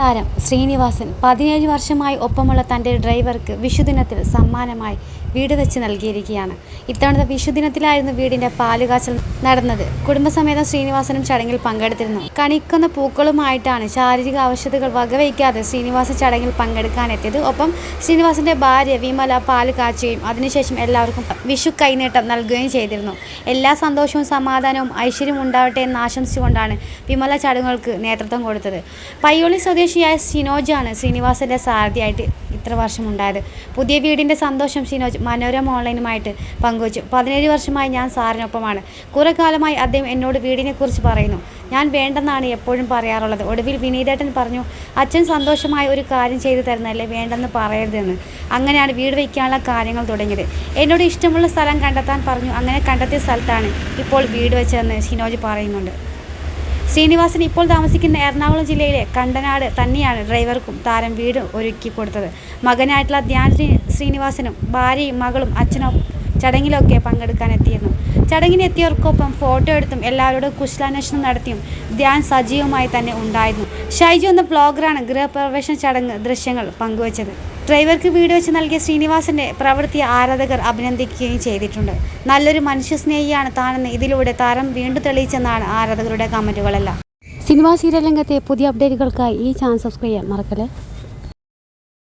താരം ശ്രീനിവാസൻ 17 വർഷമായി ഒപ്പമുള്ള തൻ്റെ ഡ്രൈവർക്ക് വിഷുദിനത്തിൽ സമ്മാനമായി വീട് വെച്ച് നൽകിയിരിക്കുകയാണ്. ഇത്തവണത്തെ വിഷുദിനത്തിലായിരുന്നു വീടിൻ്റെ പാലുകാച്ചൽ നടന്നത്. കുടുംബസമേതം ശ്രീനിവാസനും ചടങ്ങിൽ പങ്കെടുത്തിരുന്നു. കണിക്കുന്ന പൂക്കളുമായിട്ടാണ് ശാരീരിക ആവശ്യതകൾ വകവയ്ക്കാതെ ശ്രീനിവാസൻ ചടങ്ങിൽ പങ്കെടുക്കാനെത്തിയത്. ഒപ്പം ശ്രീനിവാസൻ്റെ ഭാര്യ വിമല പാല് കാച്ചുകയും അതിനുശേഷം എല്ലാവർക്കും വിഷു കൈനീട്ടം നൽകുകയും ചെയ്തിരുന്നു. എല്ലാ സന്തോഷവും സമാധാനവും ഐശ്വര്യവും ഉണ്ടാവട്ടെ എന്ന് ആശംസിച്ചുകൊണ്ടാണ് വിമല ചടങ്ങുകൾക്ക് നേതൃത്വം കൊടുത്തത്. പയ്യോളി സ്വദേശിയായ ഷിനോജാണ് ശ്രീനിവാസൻ്റെ സാരഥിയായിട്ട് ഇത്ര വർഷം ഉണ്ടായത്. പുതിയ വീടിൻ്റെ സന്തോഷം ഷിനോജ് മനോരമ ഓൺലൈനുമായിട്ട് പങ്കുവച്ചു. 17 വർഷമായി ഞാൻ സാറിനൊപ്പമാണ്. കുറേ കാലമായി അദ്ദേഹം എന്നോട് വീടിനെക്കുറിച്ച് പറയുന്നു. ഞാൻ വേണ്ടെന്നാണ് എപ്പോഴും പറയാറുള്ളത്. ഒടുവിൽ വിനീതേട്ടൻ പറഞ്ഞു, അച്ഛൻ സന്തോഷമായ ഒരു കാര്യം ചെയ്തു തരുന്നതല്ലേ, വേണ്ടെന്ന് പറയരുതെന്ന്. അങ്ങനെയാണ് വീട് വയ്ക്കാനുള്ള കാര്യങ്ങൾ തുടങ്ങിയത്. എന്നോട് ഇഷ്ടമുള്ള സ്ഥലം കണ്ടെത്താൻ പറഞ്ഞു. അങ്ങനെ കണ്ടെത്തിയ സ്ഥലത്താണ് ഇപ്പോൾ വീട് വെച്ചതെന്ന് ഷിനോജ് പറയുന്നുണ്ട്. ശ്രീനിവാസൻ ഇപ്പോൾ താമസിക്കുന്ന എറണാകുളം ജില്ലയിലെ കണ്ടനാട് തന്നെയാണ് ഡ്രൈവർക്കും താരം വീട് ഒരുക്കി കൊടുത്തത്. മകനായിട്ടുള്ള ധ്യാൻ ശ്രീനിവാസനും ഭാര്യയും മകളും അച്ഛനും ചടങ്ങിലൊക്കെ പങ്കെടുക്കാനെത്തിയിരുന്നു. ചടങ്ങിനെത്തിയവർക്കൊപ്പം ഫോട്ടോ എടുത്തും എല്ലാവരോടും കുശലാന്വേഷണം നടത്തിയും ധ്യാൻ സജീവമായി തന്നെ ഉണ്ടായിരുന്നു. ഷൈജു എന്ന ബ്ലോഗറാണ് ഗൃഹപ്രവേശന ചടങ്ങ് ദൃശ്യങ്ങൾ പങ്കുവച്ചത്. ഡ്രൈവർക്ക് വീട് വെച്ച് നൽകിയ ശ്രീനിവാസൻ്റെ പ്രവൃത്തിയെ ആരാധകർ അഭിനന്ദിക്കുകയും ചെയ്തിട്ടുണ്ട്. നല്ലൊരു മനുഷ്യസ്നേഹിയാണ് താനെന്ന് ഇതിലൂടെ താരം വീണ്ടും തെളിയിച്ചെന്നാണ് ആരാധകരുടെ കമൻറ്റുകളെല്ലാം. സിനിമാ സീരിയൽ രംഗത്തെ പുതിയ അപ്ഡേറ്റുകൾക്കായി ഈ ചാനൽ സബ്സ്ക്രൈബ് ചെയ്യാൻ മറക്കല്ലേ.